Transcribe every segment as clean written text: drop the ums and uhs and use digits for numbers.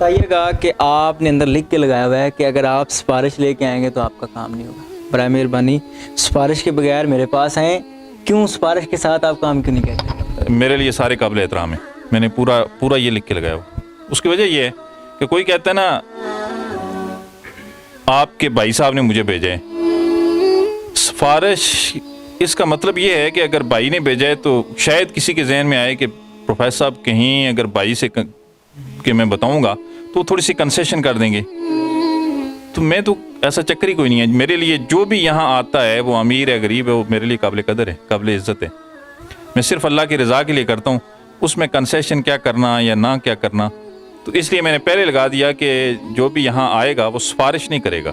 بتائیے گا کہ آپ نے اندر لکھ کے لگایا ہوا ہے کہ اگر آپ سفارش لے کے آئیں گے تو آپ کا کام نہیں ہوگا، برائے مہربانی سفارش کے بغیر میرے پاس آئیں، کیوں سفارش کے ساتھ آپ کام کیوں نہیں کرتے؟ میرے لیے سارے قابل احترام ہیں، میں نے پورا یہ لکھ کے لگایا ہوا۔ اس کی وجہ یہ ہے کہ کوئی کہتا ہے نا آپ کے بھائی صاحب نے مجھے بھیجا ہے، سفارش اس کا مطلب یہ ہے کہ اگر بھائی نے بھیجا ہے تو شاید کسی کے ذہن میں آئے کہ پروفیسر صاحب کہیں اگر بھائی سے کہ میں بتاؤں گا تو تھوڑی سی کنسیشن کر دیں گے، تو میں تو ایسا چکر ہی کوئی نہیں ہے۔ میرے لیے جو بھی یہاں آتا ہے وہ امیر ہے غریب ہے، وہ میرے لیے قابل قدر ہے، قابل عزت ہے۔ میں صرف اللہ کی رضا کے لیے کرتا ہوں، اس میں کنسیشن کیا کرنا یا نہ کیا کرنا، تو اس لیے میں نے پہلے لگا دیا کہ جو بھی یہاں آئے گا وہ سفارش نہیں کرے گا،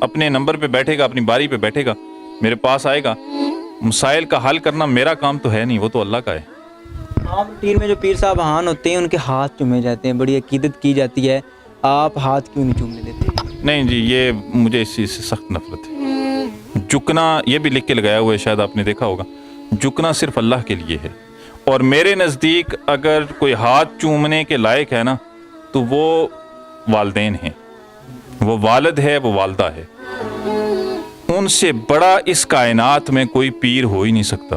اپنے نمبر پہ بیٹھے گا، اپنی باری پہ بیٹھے گا، میرے پاس آئے گا۔ مسائل کا حل کرنا میرا کام تو ہے نہیں، وہ تو اللہ کا ہے۔ عام روٹین میں جو پیر صاحب ہان ہوتے ہیں ان کے ہاتھ چومے جاتے ہیں، بڑی عقیدت کی جاتی ہے، آپ ہاتھ کیوں نہیں چومنے دیتے؟ نہیں جی، یہ مجھے اس چیز سے سخت نفرت ہے۔ جھکنا یہ بھی لکھ کے لگایا ہوا ہے، شاید آپ نے دیکھا ہوگا، جھکنا صرف اللہ کے لیے ہے، اور میرے نزدیک اگر کوئی ہاتھ چومنے کے لائق ہے نا تو وہ والدین ہیں، وہ والد ہے، وہ والدہ ہے، ان سے بڑا اس کائنات میں کوئی پیر ہو ہی نہیں سکتا۔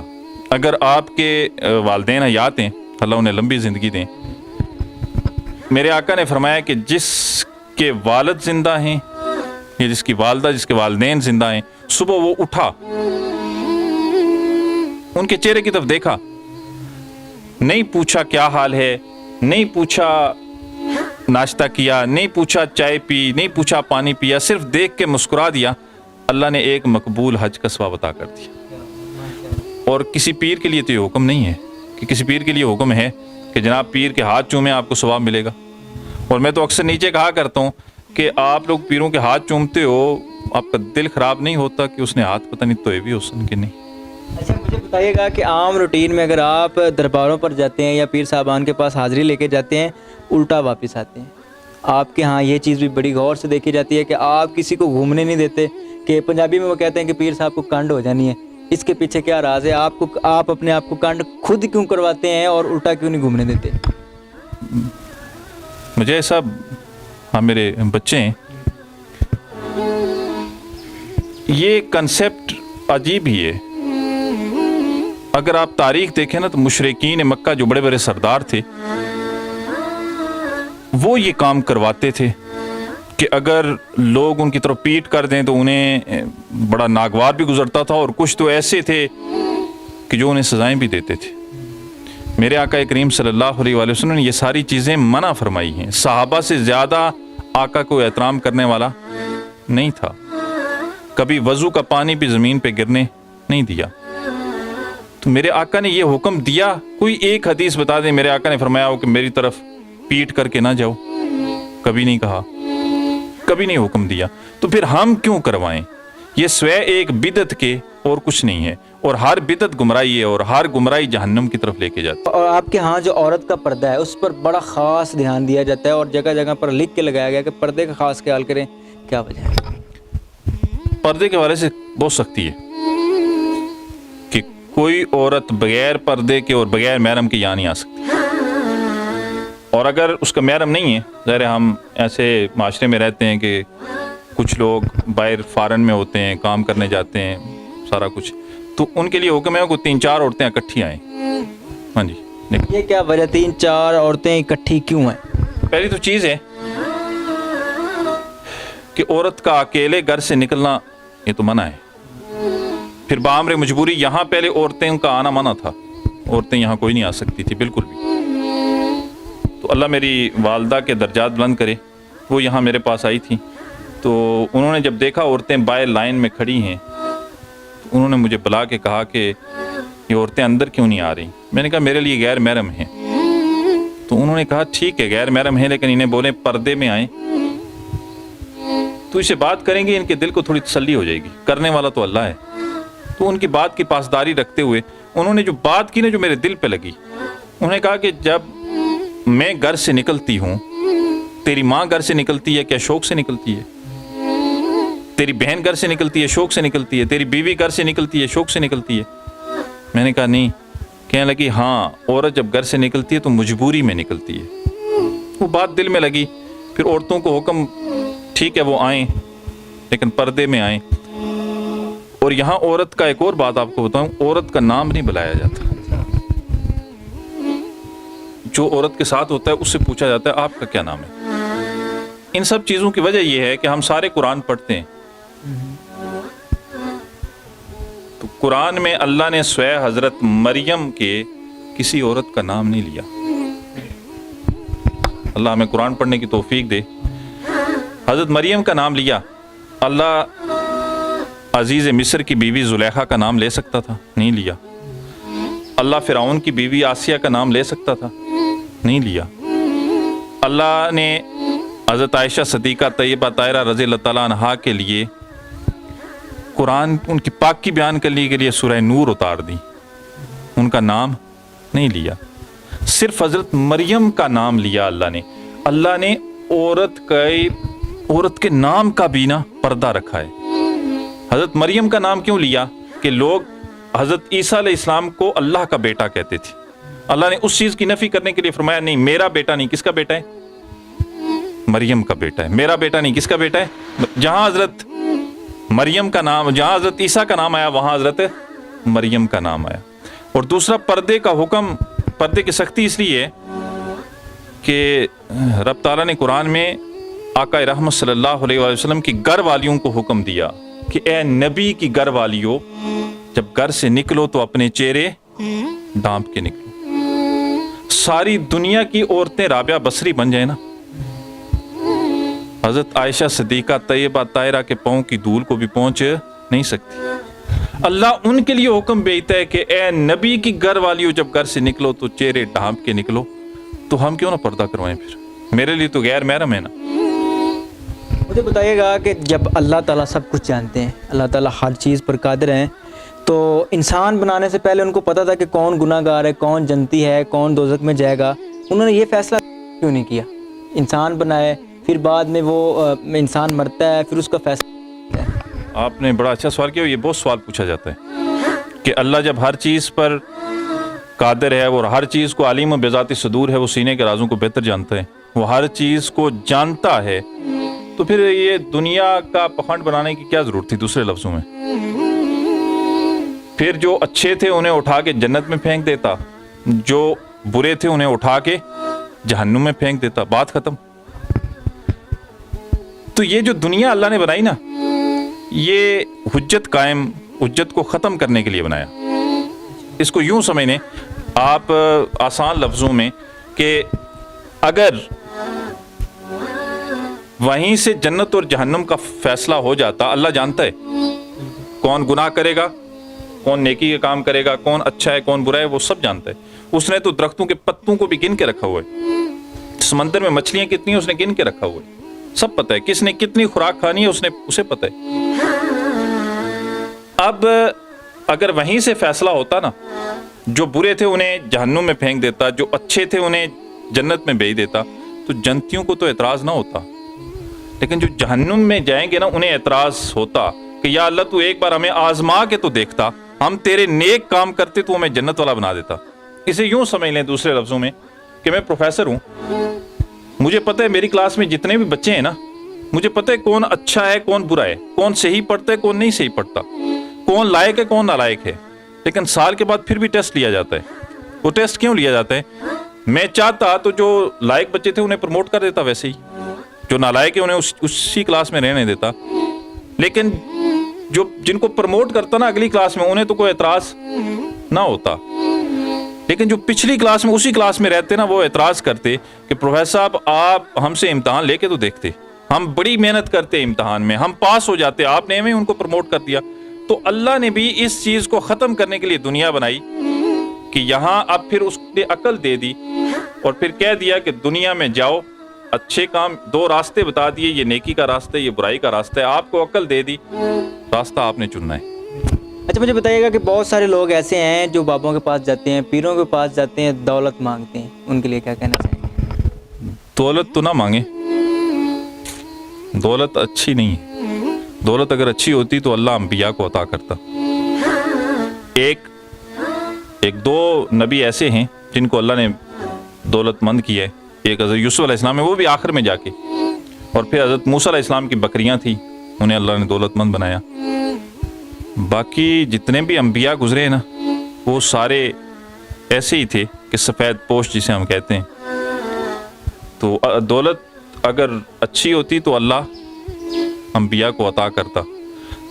اگر آپ کے والدین حیات ہیں، اللہ انہیں لمبی زندگی دیں، میرے آقا نے فرمایا کہ جس کے والد زندہ ہیں یا جس کی والدہ، جس کے والدین زندہ ہیں، صبح وہ اٹھا، ان کے چہرے کی طرف دیکھا، نہیں پوچھا کیا حال ہے، نہیں پوچھا ناشتہ کیا، نہیں پوچھا چائے پی، نہیں پوچھا پانی پیا، صرف دیکھ کے مسکرا دیا، اللہ نے ایک مقبول حج کا ثواب عطا کر دیا۔ اور کسی پیر کے لیے تو یہ حکم نہیں ہے کہ کسی پیر کے لیے حکم ہے کہ جناب پیر کے ہاتھ چومیں آپ کو ثواب ملے گا۔ اور میں تو اکثر نیچے کہا کرتا ہوں کہ آپ لوگ پیروں کے ہاتھ چومتے ہو، آپ کا دل خراب نہیں ہوتا کہ اس نے ہاتھ پتہ نہیں توئے بھی حسن کے نہیں؟ اچھا مجھے بتائیے گا کہ عام روٹین میں اگر آپ درباروں پر جاتے ہیں یا پیر صاحبان کے پاس حاضری لے کے جاتے ہیں، الٹا واپس آتے ہیں، آپ کے ہاں یہ چیز بھی بڑی غور سے دیکھی جاتی ہے کہ آپ کسی کو گھومنے نہیں دیتے، کہ پنجابی میں وہ کہتے ہیں کہ پیر صاحب کو کنڈ ہو جانی ہے، اس کے پیچھے کیا راز ہے؟ آپ اپنے آپ کو کنڈ خود کیوں کرواتے ہیں اور الٹا کیوں نہیں گھومنے دیتے؟ مجھے ایسا، ہاں میرے بچے ہیں، یہ کنسیپٹ عجیب ہی ہے۔ اگر آپ تاریخ دیکھیں نا تو مشرکین مکہ جو بڑے بڑے سردار تھے وہ یہ کام کرواتے تھے کہ اگر لوگ ان کی طرف پیٹ کر دیں تو انہیں بڑا ناگوار بھی گزرتا تھا، اور کچھ تو ایسے تھے کہ جو انہیں سزائیں بھی دیتے تھے۔ میرے آقا کریم صلی اللہ علیہ وآلہ وسلم نے یہ ساری چیزیں منع فرمائی ہیں۔ صحابہ سے زیادہ آقا کو احترام کرنے والا نہیں تھا، کبھی وضو کا پانی بھی زمین پہ گرنے نہیں دیا۔ تو میرے آقا نے یہ حکم دیا، کوئی ایک حدیث بتا دیں میرے آقا نے فرمایا ہو کہ میری طرف پیٹ کر کے نہ جاؤ؟ کبھی نہیں کہا، کبھی نہیں حکم دیا۔ تو پھر ہم کیوں کروائیں؟ یہ سوائے ایک بدعت کے اور کچھ نہیں ہے، اور ہر بدعت گمراہی ہے، اور ہر گمراہی جہنم کی طرف لے کے جاتی ہے۔ اور آپ کے ہاں جو عورت کا پردہ ہے اس پر بڑا خاص دھیان دیا جاتا ہے، اور جگہ جگہ پر لکھ کے لگایا گیا کہ پردے کا خاص خیال کریں، کیا وجہ ہے؟ پردے کے حوالے سے بہت سختی ہے کہ کوئی عورت بغیر پردے کے اور بغیر محرم کے یہاں نہیں آ سکتی، اور اگر اس کا محرم نہیں ہے، ظاہر ہم ایسے معاشرے میں رہتے ہیں کہ کچھ لوگ باہر فارن میں ہوتے ہیں، کام کرنے جاتے ہیں، سارا کچھ، تو ان کے لیے حکم ہے کہ 3-4 عورتیں اکٹھی آئیں۔ ہاں جی، یہ کیا وجہ 3-4 عورتیں اکٹھی کیوں ہیں؟ پہلی تو چیز ہے کہ عورت کا اکیلے گھر سے نکلنا یہ تو منع ہے۔ پھر بامر مجبوری یہاں پہلے عورتیں کا آنا منع تھا، عورتیں یہاں کوئی نہیں آ سکتی تھی بالکل بھی۔ تو اللہ میری والدہ کے درجات بلند کرے، وہ یہاں میرے پاس آئی تھی، تو انہوں نے جب دیکھا عورتیں باہر لائن میں کھڑی ہیں، تو انہوں نے مجھے بلا کے کہا کہ یہ عورتیں اندر کیوں نہیں آ رہی؟ میں نے کہا میرے لیے غیر محرم ہیں۔ تو انہوں نے کہا ٹھیک ہے غیر محرم ہیں، لیکن انہیں بولیں پردے میں آئیں، تو اسے بات کریں گے، ان کے دل کو تھوڑی تسلی ہو جائے گی، کرنے والا تو اللہ ہے۔ تو ان کی بات کی پاسداری رکھتے ہوئے انہوں نے جو بات کی نا جو میرے دل پہ لگی، انہوں نے کہا کہ جب میں گھر سے نکلتی ہوں، تیری ماں گھر سے نکلتی ہے کیا شوق سے نکلتی ہے؟ تیری بہن گھر سے نکلتی ہے شوق سے نکلتی ہے؟ تیری بیوی گھر سے نکلتی ہے شوق سے نکلتی ہے؟ میں نے کہا نہیں۔ کہنے لگی ہاں، عورت جب گھر سے نکلتی ہے تو مجبوری میں نکلتی ہے۔ وہ بات دل میں لگی، پھر عورتوں کو حکم ٹھیک ہے وہ آئیں لیکن پردے میں آئیں. اور یہاں عورت کا ایک اور بات آپ کو بتاؤں, عورت کا نام نہیں بلایا جاتا. جو عورت کے ساتھ ہوتا ہے اس سے پوچھا جاتا ہے آپ کا کیا نام ہے. ان سب چیزوں کی وجہ یہ ہے کہ ہم سارے قرآن پڑھتے ہیں. تو قرآن میں اللہ نے سوئے حضرت مریم کے کسی عورت کا نام نہیں لیا. اللہ ہمیں قرآن پڑھنے کی توفیق دے. حضرت مریم کا نام لیا. اللہ عزیز مصر کی بیوی زلیخا کا نام لے سکتا تھا, نہیں لیا. اللہ فرعون کی بیوی آسیہ کا نام لے سکتا تھا, نہیں لیا. اللہ نے حضرت عائشہ صدیقہ طیبہ طاہرہ رضی اللہ تعالیٰ عنہا کے لیے قرآن ان کی پاکی بیان کرنے کے لیے سورہ نور اتار دی, ان کا نام نہیں لیا. صرف حضرت مریم کا نام لیا اللہ نے. اللہ نے عورت کے نام کا بھی نا پردہ رکھا ہے. حضرت مریم کا نام کیوں لیا کہ لوگ حضرت عیسیٰ علیہ السلام کو اللہ کا بیٹا کہتے تھے. اللہ نے اس چیز کی نفی کرنے کے لیے فرمایا نہیں, میرا بیٹا نہیں. کس کا بیٹا ہے؟ مریم کا بیٹا ہے. میرا بیٹا نہیں, کس کا بیٹا ہے؟ جہاں حضرت مریم کا نام, جہاں حضرت عیسیٰ کا نام آیا وہاں حضرت مریم کا نام آیا. اور دوسرا, پردے کا حکم, پردے کی سختی اس لیے ہے کہ رب تعالیٰ نے قرآن میں آقا رحمت صلی اللہ علیہ وسلم کی گھر والیوں کو حکم دیا کہ اے نبی کی گھر والیوں, جب گھر سے نکلو تو اپنے چہرے ڈھانپ کے نکلو. ساری دنیا کی عورتیں رابعہ بصری بن جائیں نا, حضرت عائشہ صدیقہ طیبہ طاہرہ کے پاؤں کی دھول کو بھی پہنچ نہیں سکتی. اللہ ان کے لیے حکم بھیجتا ہے کہ اے نبی کی گھر والیوں, جب گھر سے نکلو تو چہرے ڈھانپ کے نکلو. تو ہم کیوں نہ پردہ کروائیں؟ پھر میرے لیے تو غیر محرم ہے نا. مجھے بتائیے گا کہ جب اللہ تعالیٰ سب کچھ جانتے ہیں, اللہ تعالیٰ ہر چیز پر قادر ہیں, تو انسان بنانے سے پہلے ان کو پتہ تھا کہ کون گناہ گار ہے, کون جنتی ہے, کون دوزخ میں جائے گا. انہوں نے یہ فیصلہ کیوں نہیں کیا؟ انسان بنائے, پھر بعد میں وہ انسان مرتا ہے, پھر اس کا فیصلہ. آپ نے بڑا اچھا سوال کیا. یہ بہت سوال پوچھا جاتا ہے کہ اللہ جب ہر چیز پر قادر ہے اور ہر چیز کو علیم و بذات صدور ہے, وہ سینے کے رازوں کو بہتر جانتا ہے, وہ ہر چیز کو جانتا ہے, تو پھر یہ دنیا کا پکھنڈ بنانے کی کیا ضرورت تھی؟ دوسرے لفظوں میں پھر جو اچھے تھے انہیں اٹھا کے جنت میں پھینک دیتا, جو برے تھے انہیں اٹھا کے جہنم میں پھینک دیتا, بات ختم. تو یہ جو دنیا اللہ نے بنائی نا, یہ حجت قائم, حجت کو ختم کرنے کے لیے بنایا. اس کو یوں سمجھیں آپ آسان لفظوں میں کہ اگر وہیں سے جنت اور جہنم کا فیصلہ ہو جاتا, اللہ جانتا ہے کون گناہ کرے گا, کون نیکی کا کام کرے گا, کون اچھا ہے کون برا ہے, وہ سب جانتا ہے. اس نے تو درختوں کے پتوں کو بھی گن کے رکھا ہوا ہے, سمندر میں مچھلیاں کتنی ہیں اس نے گن کے رکھا ہوا ہے, سب پتہ ہے. کس نے کتنی خوراک کھانی ہے اسے پتہ ہے. اب اگر وہیں سے فیصلہ ہوتا نا, جو برے تھے انہیں جہنم میں پھینک دیتا, جو اچھے تھے انہیں جنت میں بھیج دیتا, تو جنتیوں کو تو اعتراض نہ ہوتا. لیکن جو جہنم میں جائیں گے نا, انہیں اعتراض ہوتا کہ یا اللہ تو ایک بار ہمیں آزما کے تو دیکھتا, ہم تیرے نیک کام کرتے تو ہمیں جنت والا بنا دیتا. اسے یوں سمجھ لیں دوسرے لفظوں میں کہ میں پروفیسر ہوں, مجھے پتہ ہے میری کلاس میں جتنے بھی بچے ہیں نا, مجھے پتہ ہے کون اچھا ہے کون برا ہے, کون صحیح پڑھتا ہے کون نہیں صحیح پڑھتا, کون لائق ہے کون نالائق ہے. لیکن سال کے بعد پھر بھی ٹیسٹ لیا جاتا ہے. وہ ٹیسٹ کیوں لیا جاتا ہے؟ میں چاہتا تو جو لائق بچے تھے انہیں پروموٹ کر دیتا, ویسے ہی جو نالائق ہے انہیں اسی کلاس میں رہنے دیتا. لیکن جن کو پروموٹ کرتا نا اگلی کلاس میں, انہیں تو کوئی اعتراض نہ ہوتا. لیکن جو پچھلی کلاس میں اسی کلاس میں رہتے نا, وہ اعتراض کرتے کہ پروفیسر صاحب آپ ہم سے امتحان لے کے تو دیکھتے, ہم بڑی محنت کرتے امتحان میں, ہم پاس ہو جاتے, آپ نے ہمیں ان کو پروموٹ کر دیا. تو اللہ نے بھی اس چیز کو ختم کرنے کے لیے دنیا بنائی کہ یہاں اب پھر اس نے عقل دے دی اور پھر کہہ دیا کہ دنیا میں جاؤ, اچھے کام, دو راستے بتا دیے, یہ نیکی کا راستہ ہے, یہ برائی کا راستہ ہے, آپ کو عقل دے دی, راستہ آپ نے چننا ہے. اچھا مجھے بتائیے گا کہ بہت سارے لوگ ایسے ہیں جو بابوں کے پاس جاتے ہیں, پیروں کے پاس جاتے ہیں, دولت مانگتے ہیں, ان کے لیے کیا کہنا چاہیں گے؟ دولت تو نہ مانگیں, دولت اچھی نہیں ہے. دولت اگر اچھی ہوتی تو اللہ انبیاء کو عطا کرتا. ایک دو نبی ایسے ہیں جن کو اللہ نے دولت مند کیا ہے. ایک حضرت یوسف علیہ السلام ہے, وہ بھی آخر میں جا کے اور پھر حضرت موسیٰ علیہ السلام کی بکریاں تھیں، انہیں اللہ نے دولت مند بنایا۔ باقی جتنے بھی انبیاء گزرے ہیں نا، وہ سارے ایسے ہی تھے کہ سفید پوش جسے ہم کہتے ہیں۔ تو دولت اگر اچھی ہوتی تو اللہ انبیاء کو عطا کرتا،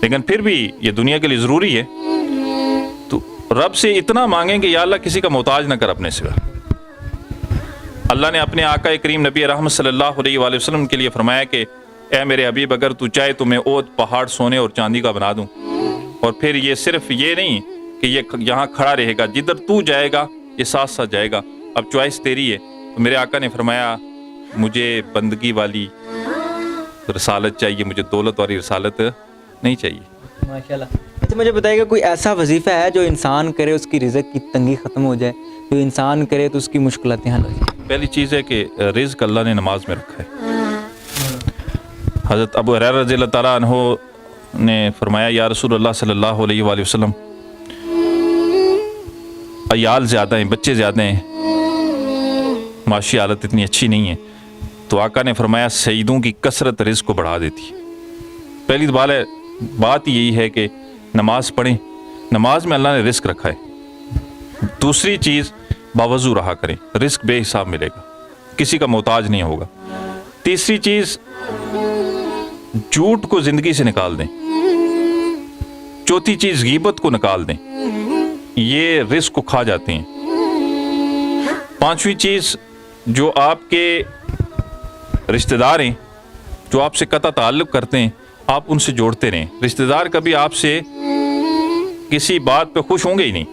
لیکن پھر بھی یہ دنیا کے لیے ضروری ہے، تو رب سے اتنا مانگیں کہ یا اللہ کسی کا محتاج نہ کر اپنے سوا۔ اللہ نے اپنے آقا کریم نبی رحمت صلی اللہ علیہ وآلہ وسلم کے لیے فرمایا کہ اے میرے حبیب، اگر تو چاہے تو میں اوت پہاڑ سونے اور چاندی کا بنا دوں، اور پھر یہ صرف یہ نہیں کہ یہ یہاں کھڑا رہے گا، جدھر تو جائے گا یہ ساتھ ساتھ جائے گا، اب چوائس تیری ہے۔ تو میرے آقا نے فرمایا مجھے بندگی والی رسالت چاہیے، مجھے دولت والی رسالت نہیں چاہیے۔ ماشاءاللہ۔ اچھا مجھے بتائیے گا کوئی ایسا وظیفہ ہے جو انسان کرے اس کی رزق کی تنگی ختم ہو جائے، جو انسان کرے تو اس کی مشکلاتیں حل ہو جائیں؟ پہلی چیز ہے کہ رزق اللہ نے نماز میں رکھا ہے۔ حضرت ابو ہریرہ رضی اللہ تعالیٰ عنہ نے فرمایا یا رسول اللہ صلی اللہ علیہ وآلہ وسلم، عیال زیادہ ہیں، بچے زیادہ ہیں، معاشی حالت اتنی اچھی نہیں ہے، تو آقا نے فرمایا سیدوں کی کثرت رزق کو بڑھا دیتی ہے۔ پہلی بات یہی ہے کہ نماز پڑھیں، نماز میں اللہ نے رزق رکھا ہے۔ دوسری چیز باوضو رہا کریں، رزق بے حساب ملے گا، کسی کا محتاج نہیں ہوگا۔ تیسری چیز جھوٹ کو زندگی سے نکال دیں۔ چوتھی چیز غیبت کو نکال دیں، یہ رزق کو کھا جاتے ہیں۔ پانچویں چیز جو آپ کے رشتہ دار ہیں، جو آپ سے قطع تعلق کرتے ہیں، آپ ان سے جوڑتے رہیں۔ رشتہ دار کبھی آپ سے کسی بات پہ خوش ہوں گے ہی نہیں،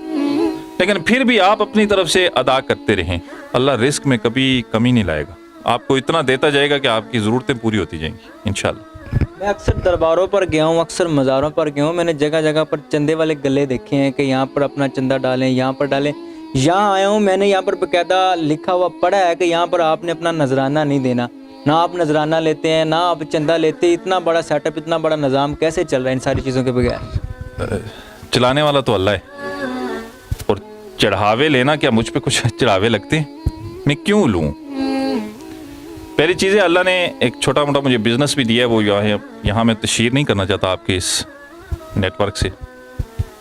لیکن پھر بھی آپ اپنی طرف سے ادا کرتے رہیں، اللہ رزق میں کبھی کمی نہیں لائے گا، آپ کو اتنا دیتا جائے گا کہ آپ کی ضرورتیں پوری ہوتی جائیں گی انشاءاللہ۔ میں اکثر درباروں پر گیا ہوں، اکثر مزاروں پر گیا ہوں، میں نے جگہ جگہ پر چندے والے گلے دیکھے ہیں کہ یہاں پر اپنا چندہ ڈالیں، یہاں پر ڈالیں۔ یہاں آیا ہوں، میں نے یہاں پر باقاعدہ لکھا ہوا پڑھا ہے کہ یہاں پر آپ نے اپنا نذرانہ نہیں دینا، نہ آپ نذرانہ لیتے ہیں، نہ آپ چندہ لیتے۔ اتنا بڑا سیٹ اپ، اتنا بڑا نظام کیسے چل رہا ہے ان ساری چیزوں کے بغیر؟ چلانے والا تو اللہ ہے، اور چڑھاوے لینا، کیا مجھ پہ کچھ چڑھاوے لگتے ہیں؟ میں کیوں لوں؟ پہلی چیز ہے اللہ نے ایک چھوٹا موٹا مجھے بزنس بھی دیا ہے، وہ یہاں میں تشہیر نہیں کرنا چاہتا آپ کے اس نیٹ ورک سے،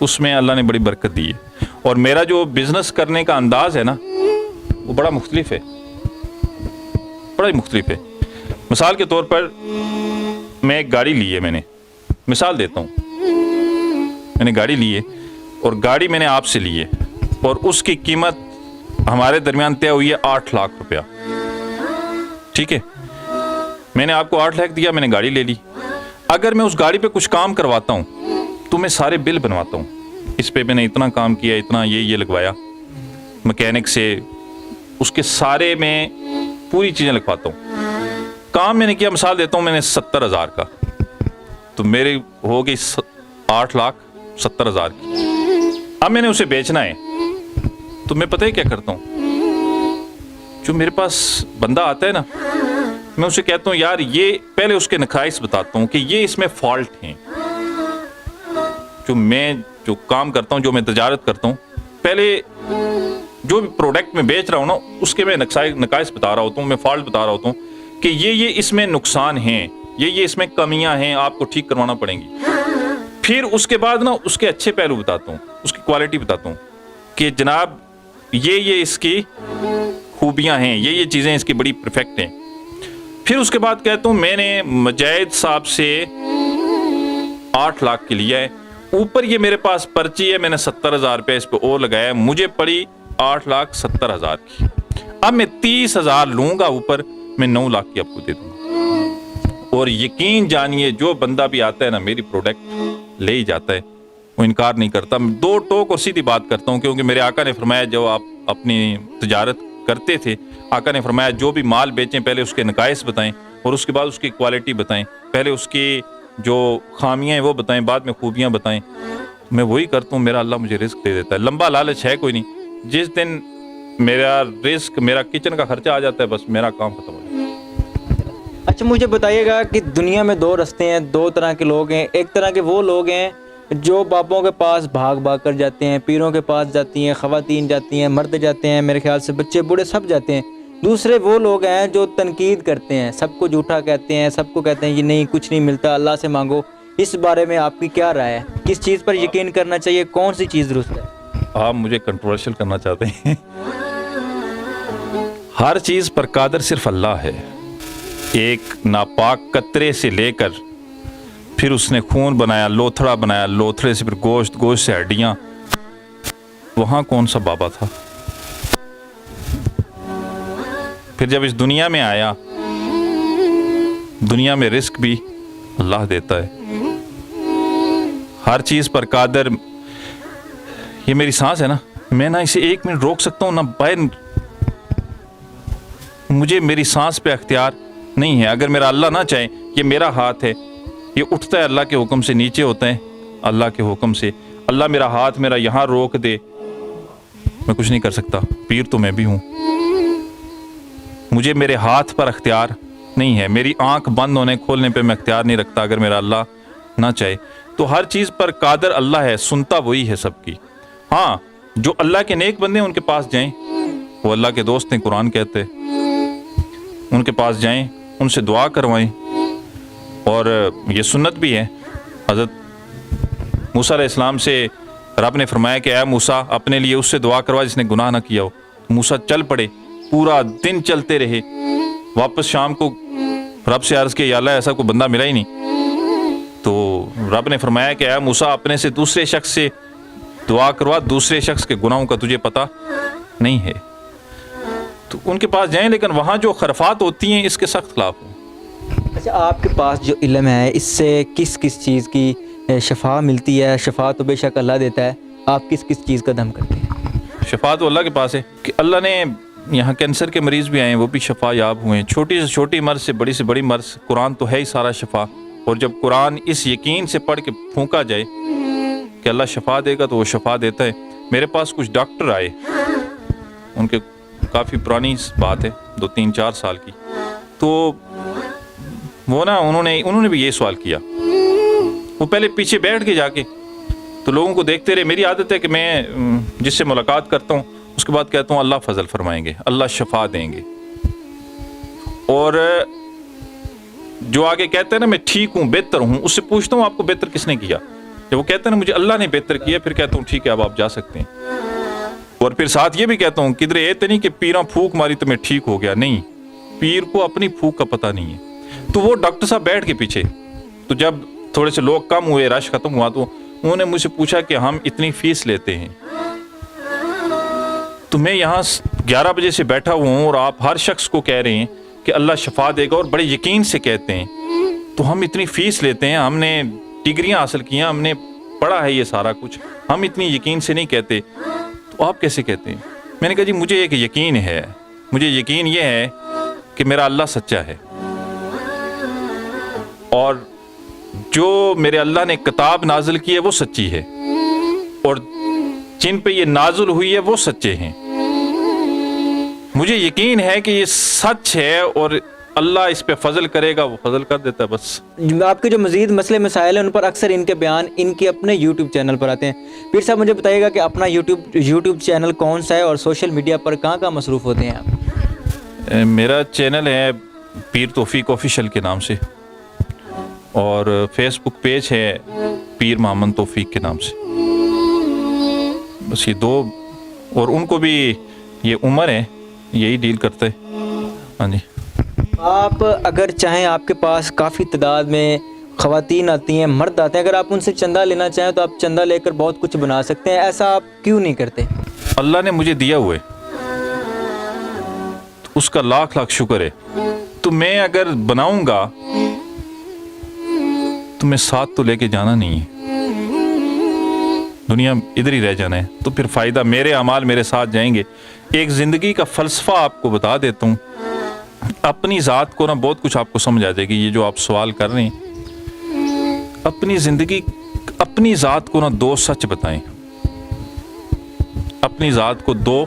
اس میں اللہ نے بڑی برکت دی ہے، اور میرا جو بزنس کرنے کا انداز ہے نا وہ بڑا مختلف ہے، بڑا ہی مختلف ہے۔ مثال کے طور پر میں ایک گاڑی لی ہے، میں نے مثال دیتا ہوں، میں نے گاڑی لی ہے، اور گاڑی میں نے آپ سے لی ہے، اور اس کی قیمت ہمارے درمیان طے ہوئی ہے 8 لاکھ روپیہ، ٹھیک ہے؟ میں نے آپ کو 8 لاکھ دیا، میں نے گاڑی لے لی۔ اگر میں اس گاڑی پہ کچھ کام کرواتا ہوں تو میں سارے بل بنواتا ہوں، اس پہ میں نے اتنا کام کیا، اتنا یہ لگوایا، مکینک سے اس کے سارے میں پوری چیزیں لکھواتا ہوں۔ کام میں نے کیا، مثال دیتا ہوں، میں نے 70,000 کا، تو میرے ہو گئی 8,70,000 کی۔ اب میں نے اسے بیچنا ہے، تو میں پتہ ہے کیا کرتا ہوں، جو میرے پاس بندہ آتا ہے نا، میں اسے کہتا ہوں یار یہ پہلے اس کے نقائص بتاتا ہوں کہ یہ اس میں فالٹ ہیں، جو کام کرتا ہوں، جو میں تجارت کرتا ہوں، پہلے جو بھی پروڈکٹ میں بیچ رہا ہوں نا اس کے میں نقائص بتا رہا ہوتا ہوں، میں فالٹ بتا رہا ہوتا ہوں کہ یہ اس میں نقصان ہیں، یہ اس میں کمیاں ہیں، آپ کو ٹھیک کروانا پڑیں گی۔ پھر اس کے بعد نا اس کے اچھے پہلو بتاتا ہوں، اس کی کوالٹی بتاتا ہوں کہ جناب یہ اس کی خوبیاں ہیں، یہ چیزیں اس کی بڑی پرفیکٹ ہیں۔ پھر اس کے بعد کہتا ہوں میں نے مجاہد صاحب سے 8 لاکھ کے لیا ہے، اوپر یہ میرے پاس پرچی ہے، میں نے 70,000 روپے اس پہ اور لگایا ہے، مجھے پڑی 8,70,000 کی۔ اب میں 30,000 لوں گا اوپر، میں 9 لاکھ کی آپ کو دے دوں گا۔ اور یقین جانیے جو بندہ بھی آتا ہے نا میری پروڈکٹ لے ہی جاتا ہے، وہ انکار نہیں کرتا۔ میں 2 ٹوک اور سیدھی بات کرتا ہوں، کیونکہ میرے آقا نے فرمایا جو آپ اپنی تجارت کرتے تھے، آقا نے فرمایا جو بھی مال بیچیں پہلے اس کے نقائص بتائیں، اور اس کے بعد اس کی کوالٹی بتائیں، پہلے اس کی جو خامیاں ہیں وہ بتائیں، بعد میں خوبیاں بتائیں۔ میں وہی کرتا ہوں، میرا اللہ مجھے رزق دے دیتا ہے۔ لمبا لالچ ہے کوئی نہیں، جس دن میرا رزق، میرا کچن کا خرچہ آ جاتا ہے، بس میرا کام ختم ہو جاتا ہے۔ اچھا مجھے بتائیے گا کہ دنیا میں 2 رستے ہیں، 2 طرح کے لوگ ہیں۔ ایک طرح کے وہ لوگ ہیں جو بابوں کے پاس بھاگ کر جاتے ہیں، پیروں کے پاس جاتی ہیں، خواتین جاتی ہیں، مرد جاتے ہیں، میرے خیال سے بچے بوڑھے سب جاتے ہیں۔ دوسرے وہ لوگ ہیں جو تنقید کرتے ہیں، سب کو جھوٹا کہتے ہیں، سب کو کہتے ہیں یہ نہیں کچھ نہیں ملتا، اللہ سے مانگو. اس بارے میں آپ کی کیا رائے ہے؟ کس چیز پر یقین کرنا چاہیے؟ کون سی چیز درست ہے؟ آپ مجھے کنٹروورشل کرنا چاہتے ہیں. ہر چیز پر قادر صرف اللہ ہے. ایک ناپاک قطرے سے لے کر پھر اس نے خون بنایا، لوتھڑا بنایا، لوتھڑے سے پھر گوشت، گوشت سے ہڈیاں. وہاں کون سا بابا تھا؟ پھر جب اس دنیا میں آیا، دنیا میں رزق بھی اللہ دیتا ہے. ہر چیز پر قادر. یہ میری سانس ہے نا، میں نہ اسے 1 منٹ روک سکتا ہوں نہ باہر. مجھے میری سانس پہ اختیار نہیں ہے. اگر میرا اللہ نہ چاہے، یہ میرا ہاتھ ہے، یہ اٹھتا ہے اللہ کے حکم سے، نیچے ہوتا ہے اللہ کے حکم سے. اللہ میرا ہاتھ میرا یہاں روک دے، میں کچھ نہیں کر سکتا. پیر تو میں بھی ہوں. مجھے میرے ہاتھ پر اختیار نہیں ہے. میری آنکھ بند ہونے کھولنے پہ میں اختیار نہیں رکھتا اگر میرا اللہ نہ چاہے. تو ہر چیز پر قادر اللہ ہے، سنتا وہی ہے سب کی. ہاں، جو اللہ کے نیک بندے ہیں ان کے پاس جائیں، وہ اللہ کے دوست ہیں، قرآن کہتے. ان کے پاس جائیں، ان سے دعا کروائیں. اور یہ سنت بھی ہے. حضرت موسیٰ علیہ السلام سے رب نے فرمایا کہ اے موسیٰ اپنے لیے اس سے دعا کروا جس نے گناہ نہ کیا ہو. موسیٰ چل پڑے، پورا دن چلتے رہے. واپس شام کو رب سے عرض کیا یا اللہ ایسا کوئی بندہ ملا ہی نہیں. تو رب نے فرمایا کہ اے موسیٰ اپنے سے دوسرے شخص سے دعا کروا، دوسرے شخص کے گناہوں کا تجھے پتہ نہیں ہے. تو ان کے پاس جائیں، لیکن وہاں جو خرافات ہوتی ہیں اس کے سخت خلاف ہوں. اچھا، آپ کے پاس جو علم ہے اس سے کس کس چیز کی شفا ملتی ہے؟ شفا تو بے شک اللہ دیتا ہے، آپ کس کس چیز کا دم کرتے ہیں؟ شفا تو اللہ کے پاس ہے کہ اللہ نے یہاں کینسر کے مریض بھی آئے ہیں، وہ بھی شفا یاب ہوئے ہیں. چھوٹی سے چھوٹی مرض سے بڑی مرض، قرآن تو ہے ہی سارا شفا. اور جب قرآن اس یقین سے پڑھ کے پھونکا جائے کہ اللہ شفا دے گا تو وہ شفا دیتا ہے. میرے پاس کچھ ڈاکٹر آئے، ان کے کافی پرانی بات ہے، 2-3-4 سال کی. تو وہ نا انہوں نے بھی یہ سوال کیا. وہ پہلے پیچھے بیٹھ کے جا کے تو لوگوں کو دیکھتے رہے. میری عادت ہے کہ میں جس سے ملاقات کرتا ہوں اس کے بعد کہتا ہوں اللہ فضل فرمائیں گے، اللہ شفا دیں گے. اور جو آگے کہتے ہیں نا میں ٹھیک ہوں، بہتر ہوں، اس سے پوچھتا ہوں آپ کو بہتر کس نے کیا؟ جب وہ کہتے ہیں نا مجھے اللہ نے بہتر کیا، پھر کہتا ہوں ٹھیک ہے اب آپ جا سکتے ہیں. اور پھر ساتھ یہ بھی کہتا ہوں کدھر یہ تو نہیں کہ پیراں پھونک ماری تو میں ٹھیک ہو گیا. نہیں، پیر کو اپنی پھونک کا پتہ نہیں ہے. تو وہ ڈاکٹر صاحب بیٹھ کے پیچھے، تو جب تھوڑے سے لوگ کم ہوئے، رش ختم ہوا، تو انہوں نے مجھ سے پوچھا کہ ہم اتنی فیس لیتے ہیں تو میں یہاں 11 بجے سے بیٹھا ہوا ہوں اور آپ ہر شخص کو کہہ رہے ہیں کہ اللہ شفا دے گا اور بڑے یقین سے کہتے ہیں، تو ہم اتنی فیس لیتے ہیں، ہم نے ڈگریاں حاصل کی ہیں، ہم نے پڑھا ہے یہ سارا کچھ، ہم اتنی یقین سے نہیں کہتے، تو آپ کیسے کہتے ہیں؟ میں نے کہا جی مجھے ایک یقین ہے، مجھے یقین یہ ہے کہ میرا اللہ سچا ہے، اور جو میرے اللہ نے کتاب نازل کی ہے وہ سچی ہے، اور جن پہ یہ نازل ہوئی ہے وہ سچے ہیں. مجھے یقین ہے کہ یہ سچ ہے اور اللہ اس پہ فضل کرے گا، وہ فضل کر دیتا ہے. بس آپ کے جو مزید مسئلے مسائل ہیں ان پر اکثر ان کے بیان ان کے اپنے یوٹیوب چینل پر آتے ہیں. پیر صاحب مجھے بتائیے گا کہ اپنا یوٹیوب چینل کون سا ہے اور سوشل میڈیا پر کہاں مصروف ہوتے ہیں آپ؟ میرا چینل ہے پیر توفیق آفیشل کے نام سے، اور فیس بک پیج ہے پیر محمد توفیق کے نام سے. بس یہ 2، اور ان کو بھی یہ عمر ہے یہی ڈیل کرتے. ہاں جی. آپ اگر چاہیں، آپ کے پاس کافی تعداد میں خواتین آتی ہیں، مرد آتے ہیں، اگر آپ ان سے چندہ لینا چاہیں تو آپ چندہ لے کر بہت کچھ بنا سکتے ہیں، ایسا آپ کیوں نہیں کرتے؟ اللہ نے مجھے دیا ہوئے تو اس کا لاکھ شکر ہے. تو میں اگر بناؤں گا تو میں ساتھ تو لے کے جانا نہیں ہے، دنیا ادھر ہی رہ جانا ہے. تو پھر فائدہ، میرے اعمال میرے ساتھ جائیں گے. ایک زندگی کا فلسفہ آپ کو بتا دیتا ہوں. اپنی ذات کو نا بہت کچھ آپ کو سمجھ آ جائے گی. یہ جو آپ سوال کر رہے ہیں، اپنی زندگی، اپنی ذات کو نا 2 سچ بتائیں. اپنی ذات کو 2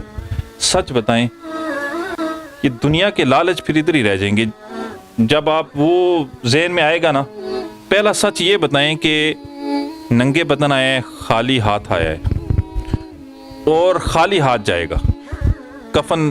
سچ بتائیں. یہ دنیا کے لالچ پھر ادھر ہی رہ جائیں گے. جب آپ وہ ذہن میں آئے گا نا، پہلا سچ یہ بتائیں کہ ننگے بدن آیا ہے، خالی ہاتھ آیا ہے اور خالی ہاتھ جائے گا. کفن